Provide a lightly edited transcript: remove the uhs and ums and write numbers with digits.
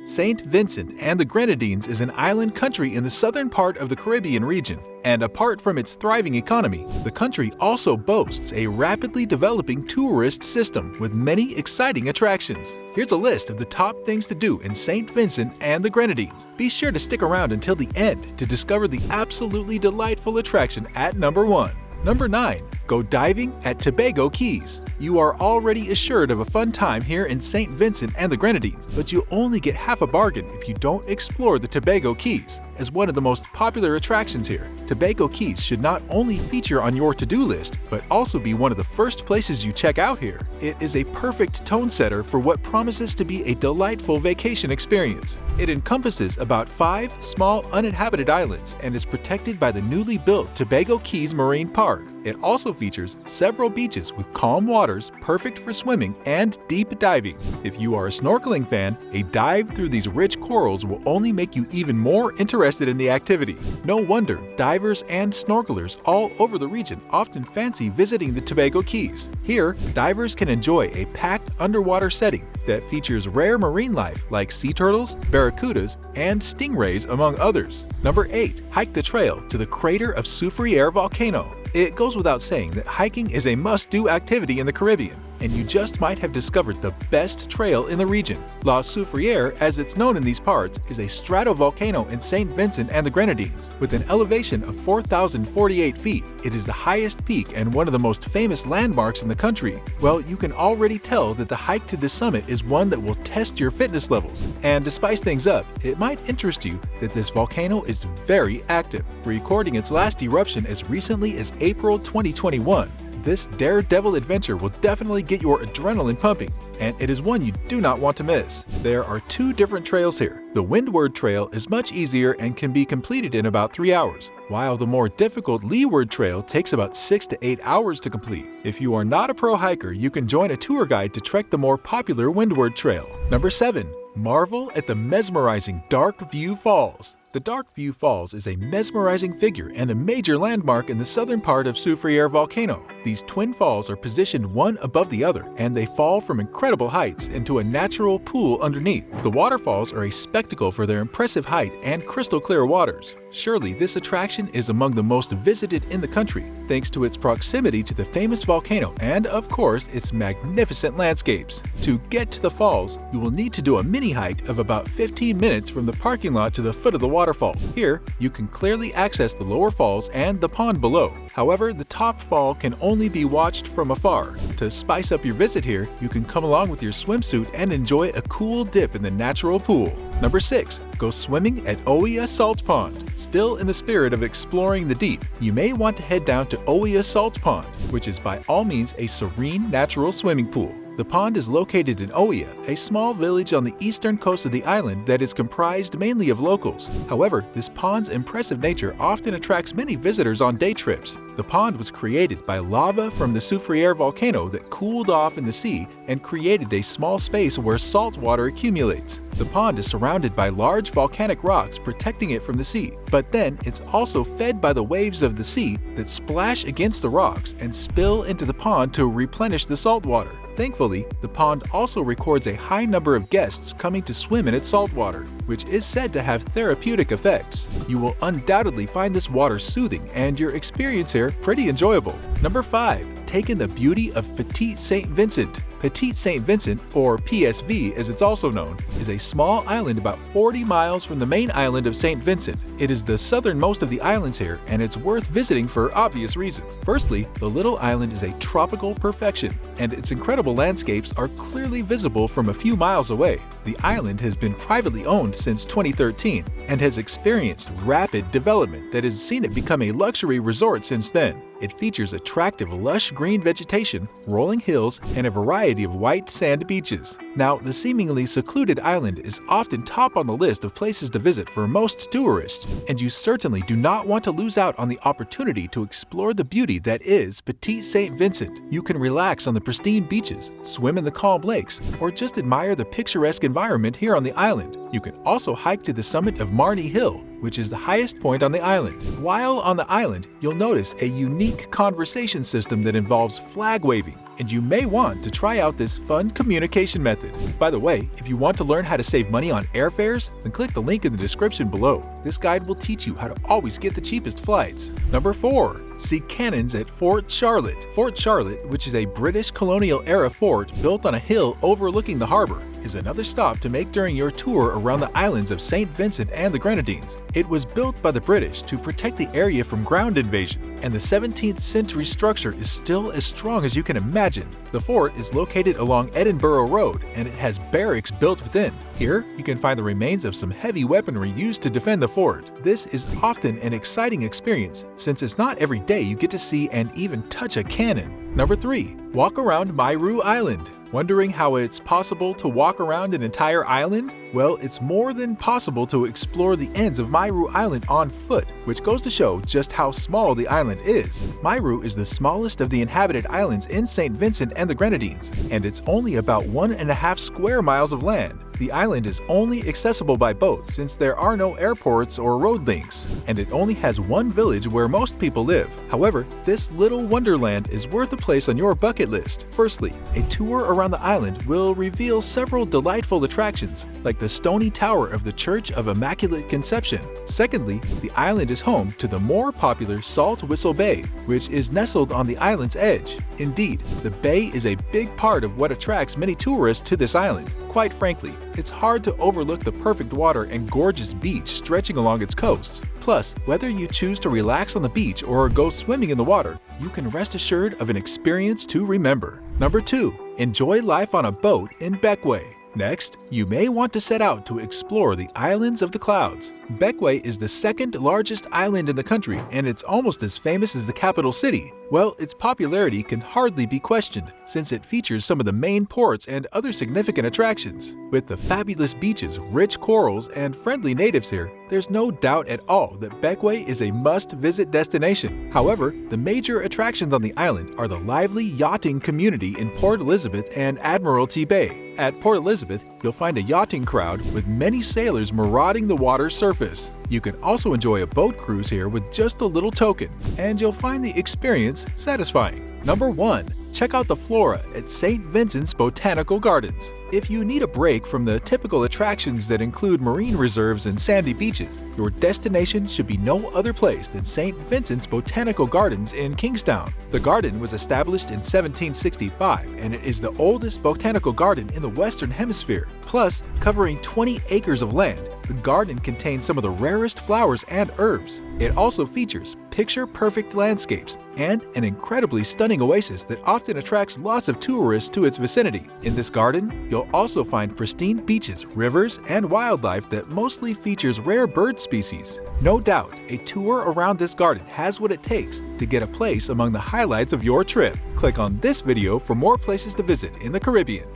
Saint Vincent and the Grenadines is an island country in the southern part of the Caribbean region, and apart from its thriving economy, the country also boasts a rapidly developing tourist system with many exciting attractions. Here's a list of the top things to do in Saint Vincent and the Grenadines. Be sure to stick around until the end to discover the absolutely delightful attraction at number 1. Number 9. Go diving at Tobago Keys. You are already assured of a fun time here in Saint Vincent and the Grenadines, but you'll only get half a bargain if you don't explore the Tobago Keys. As one of the most popular attractions here, Tobago Keys should not only feature on your to-do list, but also be one of the first places you check out here. It is a perfect tone setter for what promises to be a delightful vacation experience. It encompasses about 5 small uninhabited islands and is protected by the newly built Tobago Keys Marine Park. It also features several beaches with calm waters perfect for swimming and deep diving. If you are a snorkeling fan, a dive through these rich corals will only make you even more interested in the activity. No wonder divers and snorkelers all over the region often fancy visiting the Tobago Keys. Here, divers can enjoy a packed underwater setting that features rare marine life like sea turtles, barracudas, and stingrays, among others. Number 8. Hike the trail to the crater of Soufriere volcano. It goes without saying that hiking is a must-do activity in the Caribbean, and you just might have discovered the best trail in the region. La Soufriere, as it's known in these parts, is a stratovolcano in Saint Vincent and the Grenadines. With an elevation of 4,048 feet, it is the highest peak and one of the most famous landmarks in the country. Well, you can already tell that the hike to the summit is one that will test your fitness levels. And to spice things up, it might interest you that this volcano is very active, recording its last eruption as recently as April 2021. This daredevil adventure will definitely get your adrenaline pumping, and it is one you do not want to miss. There are 2 different trails here. The Windward Trail is much easier and can be completed in about 3 hours, while the more difficult Leeward Trail takes about 6 to 8 hours to complete. If you are not a pro hiker, you can join a tour guide to trek the more popular Windward Trail. Number 7. Marvel at the mesmerizing Dark View Falls. The Dark View Falls is a mesmerizing figure and a major landmark in the southern part of Soufriere volcano. These twin falls are positioned one above the other, and they fall from incredible heights into a natural pool underneath. The waterfalls are a spectacle for their impressive height and crystal clear waters. Surely this attraction is among the most visited in the country, thanks to its proximity to the famous volcano and, of course, its magnificent landscapes. To get to the falls, you will need to do a mini hike of about 15 minutes from the parking lot to the foot of the waterfall. Here, you can clearly access the lower falls and the pond below. However, the top fall can only be watched from afar. To spice up your visit here, you can come along with your swimsuit and enjoy a cool dip in the natural pool. Number 6. Go swimming at Oia Salt Pond. Still in the spirit of exploring the deep, you may want to head down to Oia Salt Pond, which is by all means a serene natural swimming pool. The pond is located in Oia, a small village on the eastern coast of the island that is comprised mainly of locals. However, this pond's impressive nature often attracts many visitors on day trips. The pond was created by lava from the Soufriere volcano that cooled off in the sea and created a small space where salt water accumulates. The pond is surrounded by large volcanic rocks protecting it from the sea, but then it's also fed by the waves of the sea that splash against the rocks and spill into the pond to replenish the salt water. Thankfully, the pond also records a high number of guests coming to swim in its salt water, which is said to have therapeutic effects. You will undoubtedly find this water soothing and your experience here pretty enjoyable. Number 5. Take in the beauty of Petit St. Vincent. Petit St. Vincent, or PSV as it's also known, is a small island about 40 miles from the main island of St. Vincent. It is the southernmost of the islands here, and it's worth visiting for obvious reasons. Firstly, the little island is a tropical perfection, and its incredible landscapes are clearly visible from a few miles away. The island has been privately owned since 2013 and has experienced rapid development that has seen it become a luxury resort since then. It features attractive lush green vegetation, rolling hills, and a variety of white sand beaches. Now, the seemingly secluded island is often top on the list of places to visit for most tourists, and you certainly do not want to lose out on the opportunity to explore the beauty that is Petit St. Vincent. You can relax on the pristine beaches, swim in the calm lakes, or just admire the picturesque environment here on the island. You can also hike to the summit of Marnie Hill, which is the highest point on the island. While on the island, you'll notice a unique conversation system that involves flag waving. and you may want to try out this fun communication method. By the way, if you want to learn how to save money on airfares, then click the link in the description below. This guide will teach you how to always get the cheapest flights. Number 4. See cannons at Fort Charlotte. Fort Charlotte, which is a British colonial-era fort built on a hill overlooking the harbor, is another stop to make during your tour around the islands of Saint Vincent and the Grenadines. It was built by the British to protect the area from ground invasion, and the 17th century structure is still as strong as you can imagine. The fort is located along Edinburgh Road, and it has barracks built within. Here, you can find the remains of some heavy weaponry used to defend the fort. This is often an exciting experience, since it's not every day you get to see and even touch a cannon. Number 3. Walk around Mayreau Island. Wondering how it's possible to walk around an entire island? Well, it's more than possible to explore the ends of Mayreau Island on foot, which goes to show just how small the island is. Mayreau is the smallest of the inhabited islands in Saint Vincent and the Grenadines, and it's only about 1.5 square miles of land. The island is only accessible by boat since there are no airports or road links, and it only has one village where most people live. However, this little wonderland is worth a place on your bucket list. Firstly, a tour around the island will reveal several delightful attractions, like the stony tower of the Church of Immaculate Conception. Secondly, the island is home to the more popular Salt Whistle Bay, which is nestled on the island's edge. Indeed, the bay is a big part of what attracts many tourists to this island. Quite frankly, it's hard to overlook the perfect water and gorgeous beach stretching along its coast. Plus, whether you choose to relax on the beach or go swimming in the water, you can rest assured of an experience to remember. Number 2. Enjoy life on a boat in Bequia. Next, you may want to set out to explore the Islands of the Clouds. Bequia is the second largest island in the country, and it's almost as famous as the capital city. Well, its popularity can hardly be questioned, since it features some of the main ports and other significant attractions. With the fabulous beaches, rich corals, and friendly natives here, there's no doubt at all that Bequia is a must-visit destination. However, the major attractions on the island are the lively yachting community in Port Elizabeth and Admiralty Bay. At Port Elizabeth, you'll find a yachting crowd with many sailors marauding the water's surface. You can also enjoy a boat cruise here with just a little token, and you'll find the experience satisfying. Number 1. Check out the flora at Saint Vincent's Botanical Gardens. If you need a break from the typical attractions that include marine reserves and sandy beaches, your destination should be no other place than Saint Vincent's Botanical Gardens in Kingstown. The garden was established in 1765, and it is the oldest botanical garden in the Western Hemisphere. Plus, covering 20 acres of land, the garden contains some of the rarest flowers and herbs. It also features picture-perfect landscapes and an incredibly stunning oasis that often attracts lots of tourists to its vicinity. In this garden, you'll also find pristine beaches, rivers, and wildlife that mostly features rare bird species. No doubt, a tour around this garden has what it takes to get a place among the highlights of your trip. Click on this video for more places to visit in the Caribbean.